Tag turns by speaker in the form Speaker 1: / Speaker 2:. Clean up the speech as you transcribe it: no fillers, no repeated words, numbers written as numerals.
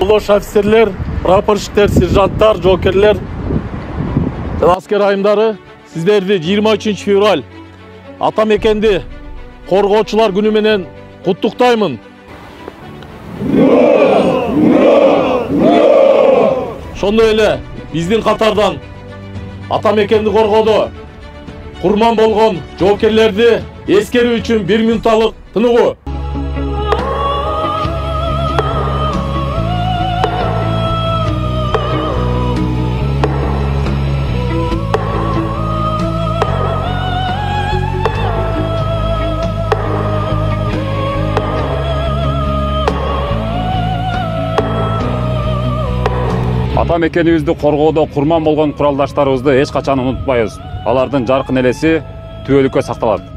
Speaker 1: улуш офицерлер, прапорщиктер, сержанттар, жоокерлер жана аскер айымдары, сиздерди 23 февраль ата мекенди коргоочулар күнү менен куттуктаймын. Ошондой эле биздин катардан ата мекенди коргоодо курман болгон жоокерлерди эскерүү үчүн 1 минутталык тыныгуу.
Speaker 2: Ата мекенибизди коргоодо курман болгон куралдаштарыбызды эч качан унутпайбыз. Алардын жаркын элеси түбөлүккө сакталат.